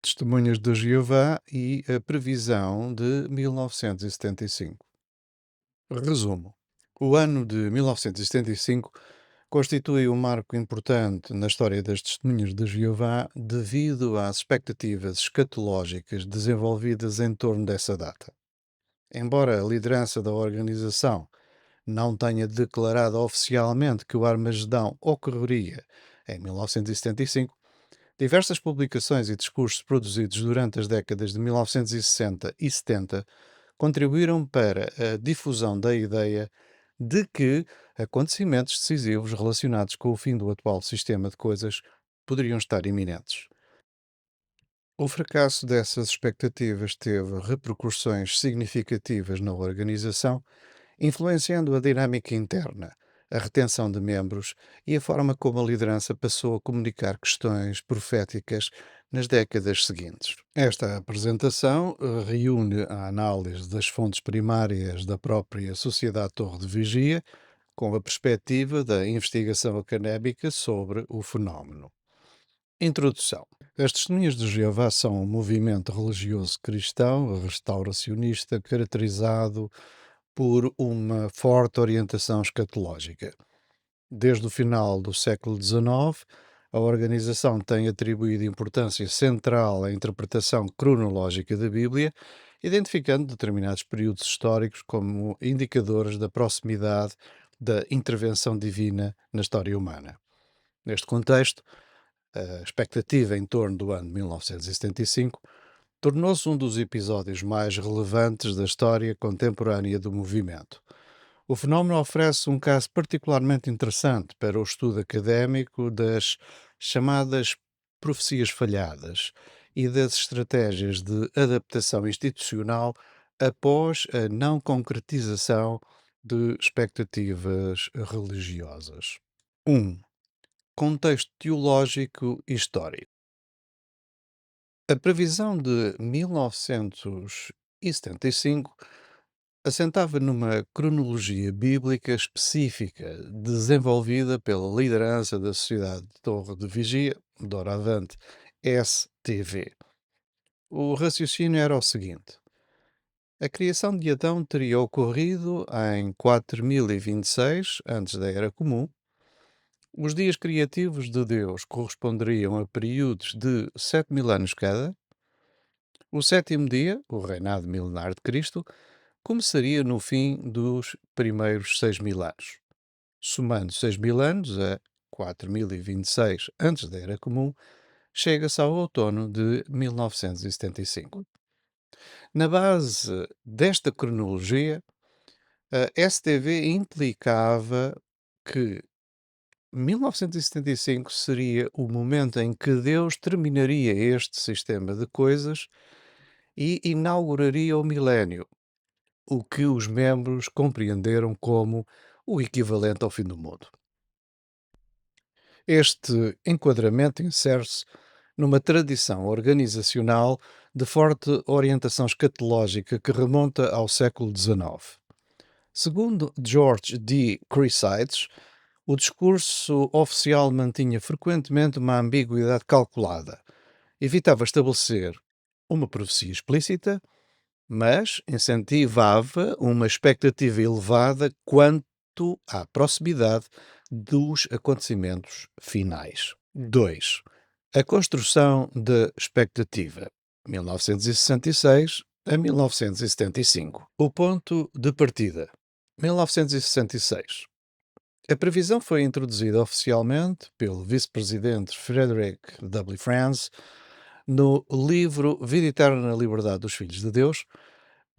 Testemunhas de Jeová e a previsão de 1975. Resumo: o ano de 1975 constitui um marco importante na história das Testemunhas de Jeová devido às expectativas escatológicas desenvolvidas em torno dessa data. Embora a liderança da organização não tenha declarado oficialmente que o Armagedão ocorreria em 1975, diversas publicações e discursos produzidos durante as décadas de 1960 e 70 contribuíram para a difusão da ideia de que acontecimentos decisivos relacionados com o fim do atual sistema de coisas poderiam estar iminentes. O fracasso dessas expectativas teve repercussões significativas na organização, influenciando a dinâmica interna, a retenção de membros e a forma como a liderança passou a comunicar questões proféticas nas décadas seguintes. Esta apresentação reúne a análise das fontes primárias da própria Sociedade Torre de Vigia com a perspectiva da investigação académica sobre o fenómeno. Introdução. As Testemunhas de Jeová são um movimento religioso cristão restauracionista caracterizado por uma forte orientação escatológica. Desde o final do século XIX, a organização tem atribuído importância central à interpretação cronológica da Bíblia, identificando determinados períodos históricos como indicadores da proximidade da intervenção divina na história humana. Neste contexto, a expectativa em torno do ano 1975 tornou-se um dos episódios mais relevantes da história contemporânea do movimento. O fenómeno oferece um caso particularmente interessante para o estudo académico das chamadas profecias falhadas e das estratégias de adaptação institucional após a não concretização de expectativas religiosas. 1. Contexto teológico e histórico. A previsão de 1975 assentava numa cronologia bíblica específica, desenvolvida pela liderança da Sociedade de Torre de Vigia, doravante STV. O raciocínio era o seguinte: a criação de Adão teria ocorrido em 4026 antes da Era Comum. Os dias criativos de Deus corresponderiam a períodos de 7000 anos cada. O sétimo dia, o reinado milenar de Cristo, começaria no fim dos primeiros 6000 anos. Somando 6000 anos a 4026 antes da Era Comum, chega-se ao outono de 1975. Na base desta cronologia, a STV implicava que 1975 seria o momento em que Deus terminaria este sistema de coisas e inauguraria o milénio, o que os membros compreenderam como o equivalente ao fim do mundo. Este enquadramento insere-se numa tradição organizacional de forte orientação escatológica que remonta ao século XIX. Segundo George D. Chrysides, o discurso oficial mantinha frequentemente uma ambiguidade calculada, evitava estabelecer uma profecia explícita, mas incentivava uma expectativa elevada quanto à proximidade dos acontecimentos finais. 2. A construção da expectativa, 1966 a 1975. O ponto de partida, 1966. A previsão foi introduzida oficialmente pelo vice-presidente Frederick W. Franz no livro Vida Eterna na Liberdade dos Filhos de Deus,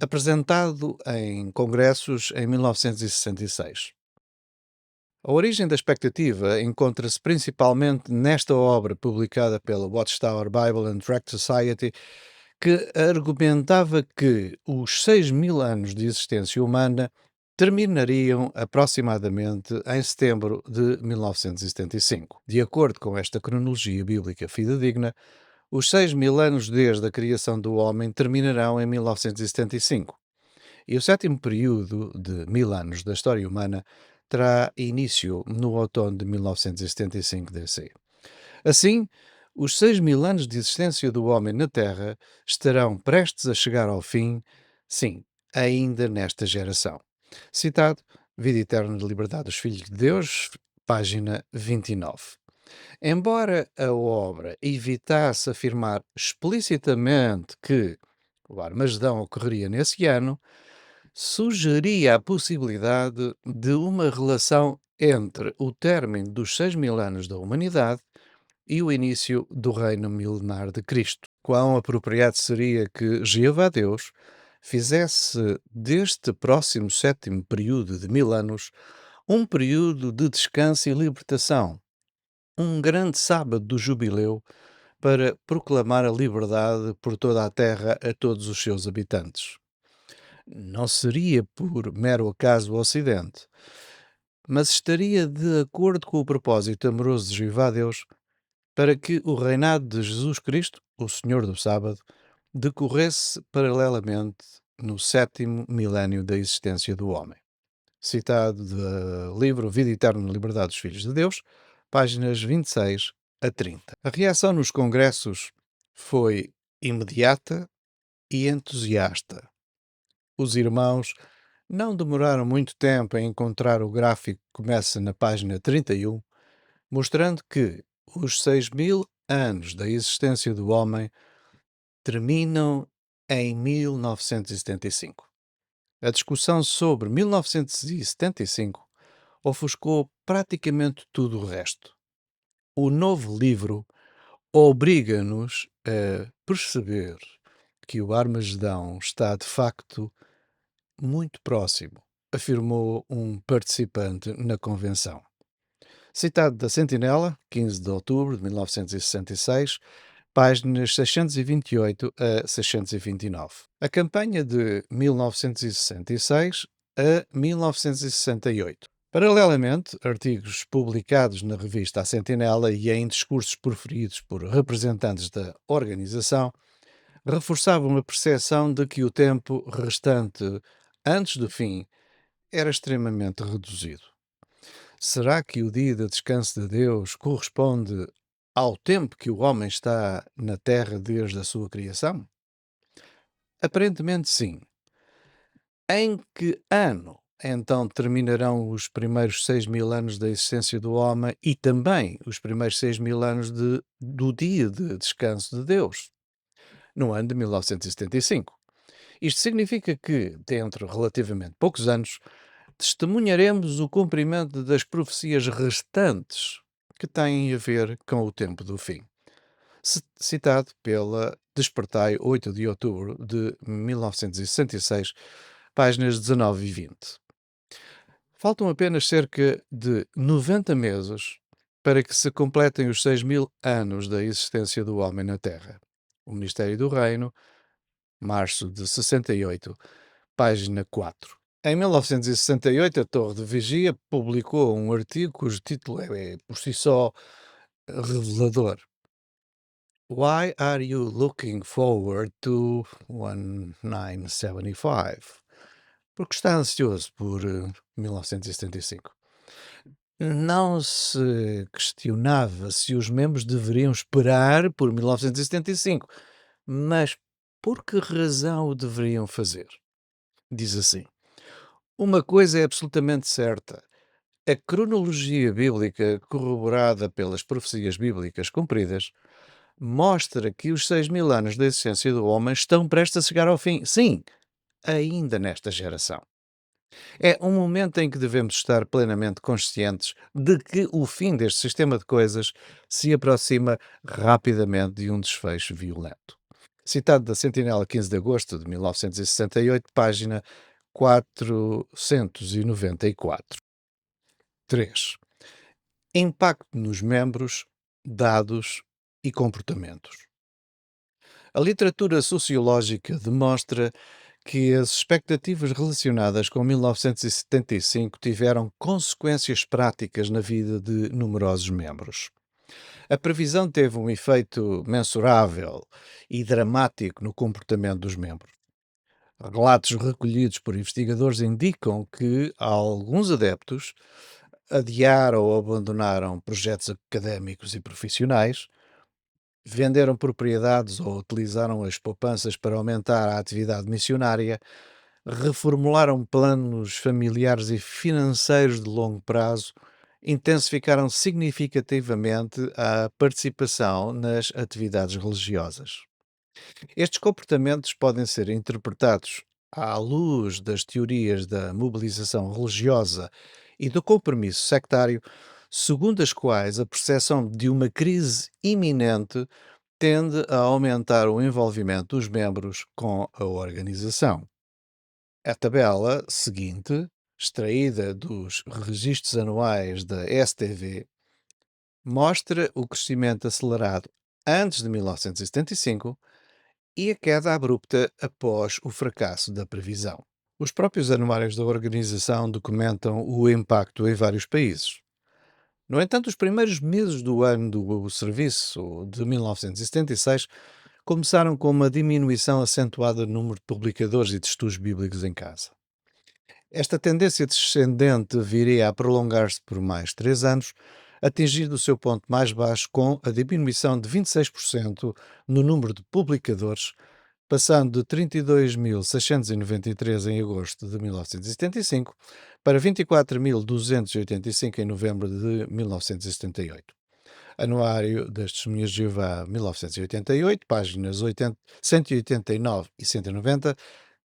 apresentado em congressos em 1966. A origem da expectativa encontra-se principalmente nesta obra publicada pela Watchtower Bible and Tract Society, que argumentava que os 6000 anos de existência humana terminariam aproximadamente em setembro de 1975. De acordo com esta cronologia bíblica fidedigna, os 6000 anos desde a criação do homem terminarão em 1975, e o sétimo período de 1000 anos da história humana terá início no outono de 1975 DC. Assim, Os 6.000 anos de existência do homem na Terra estarão prestes a chegar ao fim, sim, ainda nesta geração. Citado, Vida Eterna de Liberdade dos Filhos de Deus, página 29. Embora a obra evitasse afirmar explicitamente que o Armagedão ocorreria nesse ano, sugeria a possibilidade de uma relação entre o término dos 6.000 anos da humanidade e o início do reino milenar de Cristo. Quão apropriado seria que Jeová Deus fizesse deste próximo sétimo período de 1.000 anos um período de descanso e libertação, um grande sábado do jubileu para proclamar a liberdade por toda a terra a todos os seus habitantes. Não seria por mero acaso o Ocidente, mas estaria de acordo com o propósito amoroso de Jeová Deus para que o reinado de Jesus Cristo, o Senhor do Sábado, decorresse paralelamente no sétimo milénio da existência do homem. Citado do livro Vida Eterna e Liberdade dos Filhos de Deus, páginas 26 a 30. A reação nos congressos foi imediata e entusiasta. Os irmãos não demoraram muito tempo em encontrar o gráfico que começa na página 31, mostrando que os 6.000 anos da existência do homem terminam em 1975. A discussão sobre 1975 ofuscou praticamente tudo o resto. O novo livro obriga-nos a perceber que o Armagedão está de facto muito próximo, afirmou um participante na convenção. Citado da Sentinela, 15 de outubro de 1966, páginas 628 a 629. A campanha de 1966 a 1968. Paralelamente, artigos publicados na revista A Sentinela e em discursos proferidos por representantes da organização reforçavam a percepção de que o tempo restante antes do fim era extremamente reduzido. Será que o dia de descanso de Deus corresponde ao tempo que o homem está na Terra desde a sua criação? Aparentemente sim. Em que ano então terminarão os primeiros 6.000 anos da existência do homem e também os primeiros 6.000 anos do dia de descanso de Deus? No ano de 1975. Isto significa que, dentro de relativamente poucos anos, testemunharemos o cumprimento das profecias restantes que têm a ver com o tempo do fim. Citado pela Despertai, 8 de outubro de 1966, páginas 19 e 20. Faltam apenas cerca de 90 meses para que se completem os 6.000 anos da existência do homem na Terra. O Ministério do Reino, março de 68, página 4. Em 1968, a Torre de Vigia publicou um artigo cujo título é por si só revelador. Why are you looking forward to 1975? Porque está ansioso por 1975. Não se questionava se os membros deveriam esperar por 1975, mas por que razão o deveriam fazer? Diz assim: uma coisa é absolutamente certa. A cronologia bíblica, corroborada pelas profecias bíblicas cumpridas, mostra que os 6.000 anos da existência do homem estão prestes a chegar ao fim. Sim, ainda nesta geração. É um momento em que devemos estar plenamente conscientes de que o fim deste sistema de coisas se aproxima rapidamente de um desfecho violento. Citado da Sentinela, 15 de agosto de 1968, página 494. 3. Impacto nos membros, dados e comportamentos. A literatura sociológica demonstra que as expectativas relacionadas com 1975 tiveram consequências práticas na vida de numerosos membros. A previsão teve um efeito mensurável e dramático no comportamento dos membros. Relatos recolhidos por investigadores indicam que alguns adeptos adiaram ou abandonaram projetos académicos e profissionais, Venderam propriedades ou utilizaram as poupanças para aumentar a atividade missionária, reformularam planos familiares e financeiros de longo prazo, intensificaram significativamente a participação nas atividades religiosas. Estes comportamentos podem ser interpretados à luz das teorias da mobilização religiosa e do compromisso sectário, segundo as quais a percepção de uma crise iminente tende a aumentar o envolvimento dos membros com a organização. A tabela seguinte, extraída dos registros anuais da STV, mostra o crescimento acelerado antes de 1975 e a queda abrupta após o fracasso da previsão. Os próprios anuários da organização documentam o impacto em vários países. No entanto, os primeiros meses do ano do serviço de 1976 começaram com uma diminuição acentuada no número de publicadores e de estudos bíblicos em casa. Esta tendência descendente viria a prolongar-se por mais 3 anos, atingindo o seu ponto mais baixo com a diminuição de 26% no número de publicadores, passando de 32.693 em agosto de 1975 para 24.285 em novembro de 1978. Anuário das Testemunhas de Jeová, 1988, páginas 80, 189 e 190,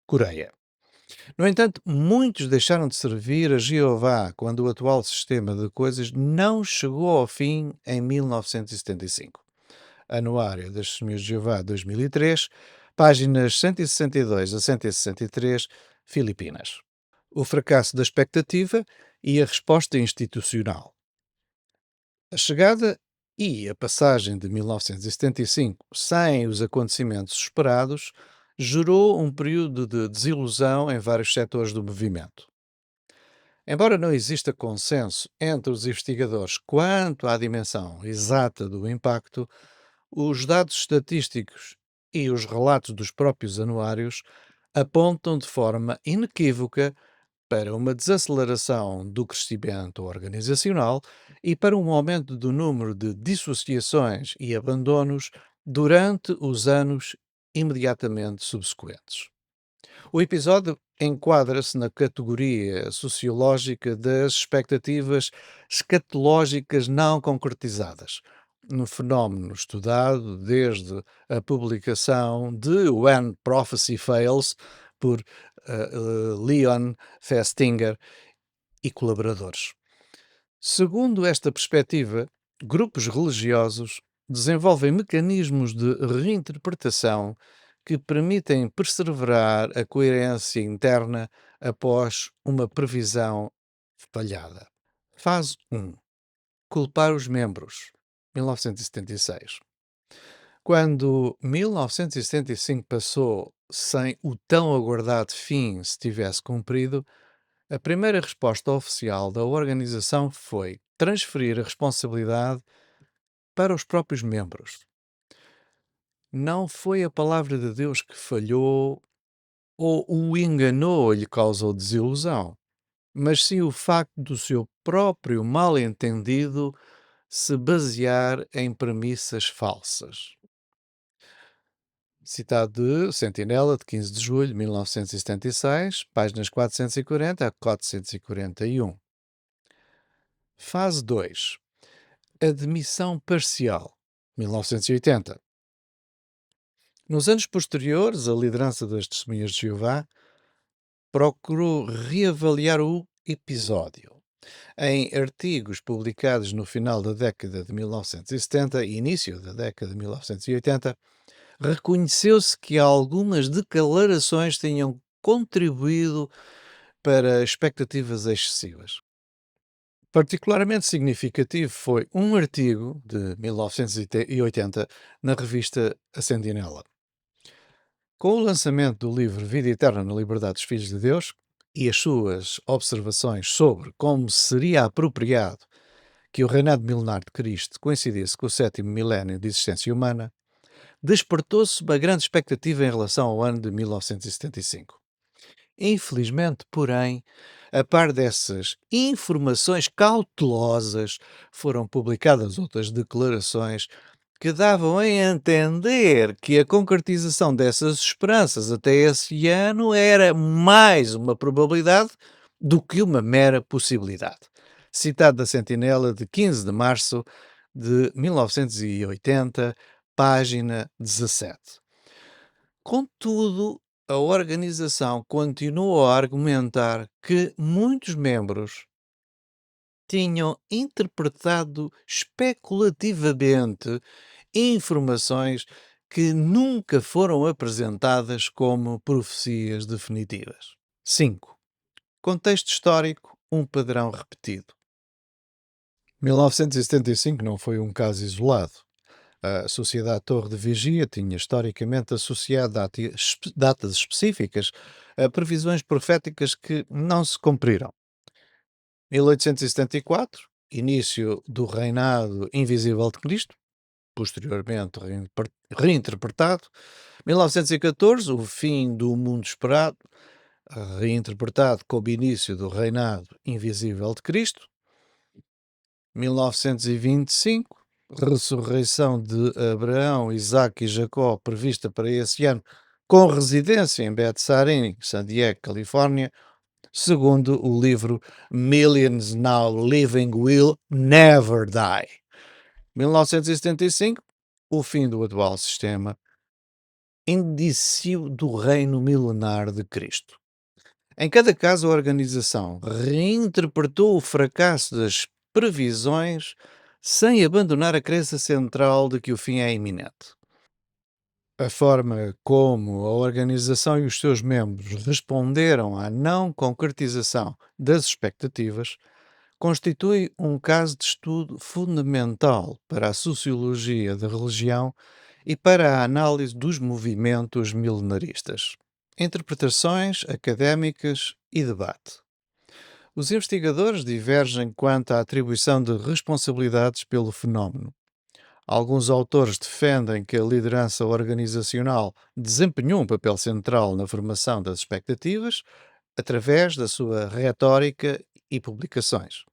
Coreia. No entanto, muitos deixaram de servir a Jeová quando o atual sistema de coisas não chegou ao fim em 1975. Anuário das Testemunhas de Jeová 2003, páginas 162 a 163, Filipinas. O fracasso da expectativa e a resposta institucional. A chegada e a passagem de 1975 sem os acontecimentos esperados gerou um período de desilusão em vários setores do movimento. Embora não exista consenso entre os investigadores quanto à dimensão exata do impacto, os dados estatísticos e os relatos dos próprios anuários apontam de forma inequívoca para uma desaceleração do crescimento organizacional e para um aumento do número de dissociações e abandonos durante os anos imediatamente subsequentes. O episódio enquadra-se na categoria sociológica das expectativas escatológicas não concretizadas, no fenómeno estudado desde a publicação de When Prophecy Fails, por Leon Festinger e colaboradores. Segundo esta perspectiva, grupos religiosos desenvolvem mecanismos de reinterpretação que permitem perseverar a coerência interna após uma previsão falhada. Fase 1. Culpar os membros. 1976. Quando 1975 passou sem o tão aguardado fim se tivesse cumprido, a primeira resposta oficial da organização foi transferir a responsabilidade para os próprios membros. Não foi a palavra de Deus que falhou ou o enganou e lhe causou desilusão, mas sim o facto do seu próprio mal-entendido se basear em premissas falsas. Citado de Sentinela, de 15 de julho de 1976, páginas 440 a 441. Fase 2. Admissão parcial, 1980. Nos anos posteriores, a liderança das Testemunhas de Jeová procurou reavaliar o episódio. Em artigos publicados no final da década de 1970 e início da década de 1980, reconheceu-se que algumas declarações tinham contribuído para expectativas excessivas. Particularmente significativo foi um artigo de 1980 na revista A Sentinela. Com o lançamento do livro Vida Eterna na Liberdade dos Filhos de Deus e as suas observações sobre como seria apropriado que o reinado milenar de Cristo coincidisse com o sétimo milénio de existência humana, despertou-se uma grande expectativa em relação ao ano de 1975. Infelizmente, porém, a par dessas informações cautelosas, foram publicadas outras declarações que davam a entender que a concretização dessas esperanças até esse ano era mais uma probabilidade do que uma mera possibilidade. Citado da Sentinela de 15 de março de 1980, página 17. Contudo, a organização continuou a argumentar que muitos membros tinham interpretado especulativamente informações que nunca foram apresentadas como profecias definitivas. 5. Contexto histórico, um padrão repetido. 1975 não foi um caso isolado. A Sociedade Torre de Vigia tinha historicamente associado datas específicas a previsões proféticas que não se cumpriram. 1874, início do reinado invisível de Cristo, posteriormente reinterpretado. 1914, o fim do mundo esperado, reinterpretado como início do reinado invisível de Cristo. 1925, ressurreição de Abraão, Isaac e Jacó, prevista para esse ano, com residência em Betsarim, San Diego, Califórnia, segundo o livro Millions Now Living Will Never Die. 1975, o fim do atual sistema, indício do reino milenar de Cristo. Em cada caso, a organização reinterpretou o fracasso das previsões sem abandonar a crença central de que o fim é iminente. A forma como a organização e os seus membros responderam à não concretização das expectativas constitui um caso de estudo fundamental para a sociologia da religião e para a análise dos movimentos milenaristas. Interpretações académicas e debate. Os investigadores divergem quanto à atribuição de responsabilidades pelo fenómeno. Alguns autores defendem que a liderança organizacional desempenhou um papel central na formação das expectativas através da sua retórica e publicações.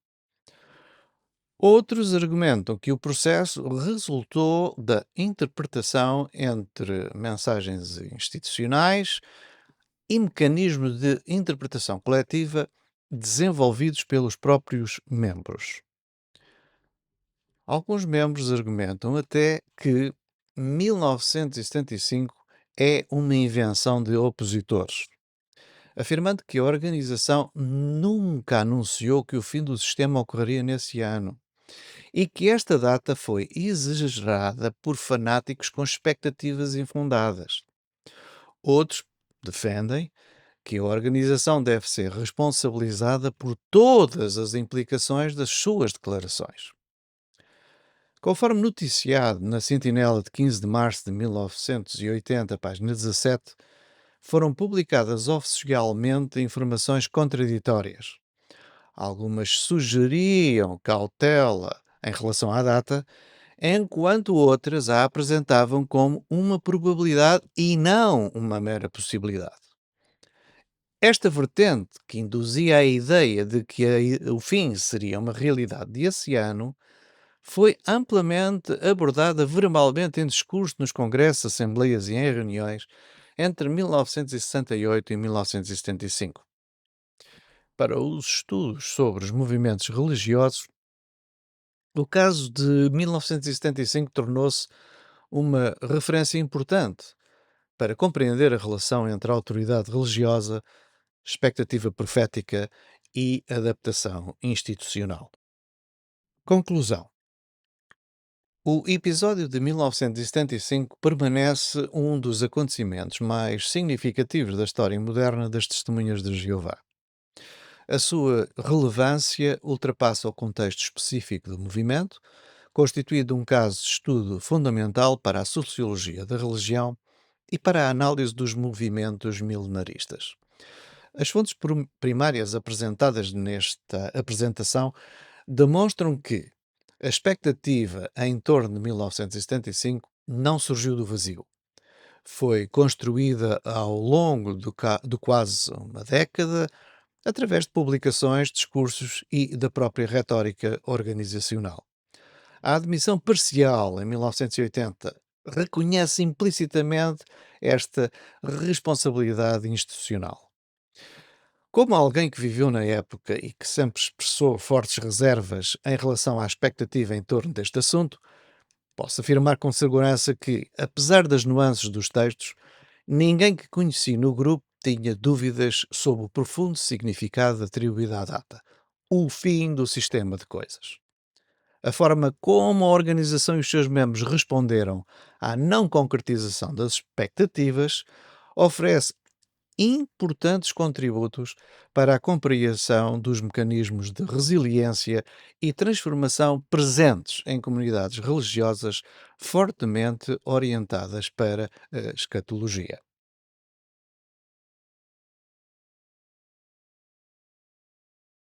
Outros argumentam que o processo resultou da interpretação entre mensagens institucionais e mecanismos de interpretação coletiva desenvolvidos pelos próprios membros. Alguns membros argumentam até que 1975 é uma invenção de opositores, afirmando que a organização nunca anunciou que o fim do sistema ocorreria nesse ano e que esta data foi exagerada por fanáticos com expectativas infundadas. Outros defendem que a organização deve ser responsabilizada por todas as implicações das suas declarações. Conforme noticiado na Sentinela de 15 de março de 1980, página 17, foram publicadas oficialmente informações contraditórias. Algumas sugeriam cautela em relação à data, enquanto outras a apresentavam como uma probabilidade e não uma mera possibilidade. Esta vertente, que induzia a ideia de que o fim seria uma realidade desse ano, foi amplamente abordada verbalmente em discursos nos congressos, assembleias e em reuniões entre 1968 e 1975. Para os estudos sobre os movimentos religiosos, o caso de 1975 tornou-se uma referência importante para compreender a relação entre a autoridade religiosa, expectativa profética e adaptação institucional. Conclusão. O episódio de 1975 permanece um dos acontecimentos mais significativos da história moderna das Testemunhas de Jeová. A sua relevância ultrapassa o contexto específico do movimento, constituindo um caso de estudo fundamental para a sociologia da religião e para a análise dos movimentos milenaristas. As fontes primárias apresentadas nesta apresentação demonstram que a expectativa em torno de 1975 não surgiu do vazio. Foi construída ao longo de quase uma década através de publicações, discursos e da própria retórica organizacional. A admissão parcial em 1980 reconhece implicitamente esta responsabilidade institucional. Como alguém que viveu na época e que sempre expressou fortes reservas em relação à expectativa em torno deste assunto, posso afirmar com segurança que, apesar das nuances dos textos, ninguém que conheci no grupo tinha dúvidas sobre o profundo significado atribuído à data. O fim do sistema de coisas. A forma como a organização e os seus membros responderam à não concretização das expectativas oferece importantes contributos para a compreensão dos mecanismos de resiliência e transformação presentes em comunidades religiosas fortemente orientadas para a escatologia.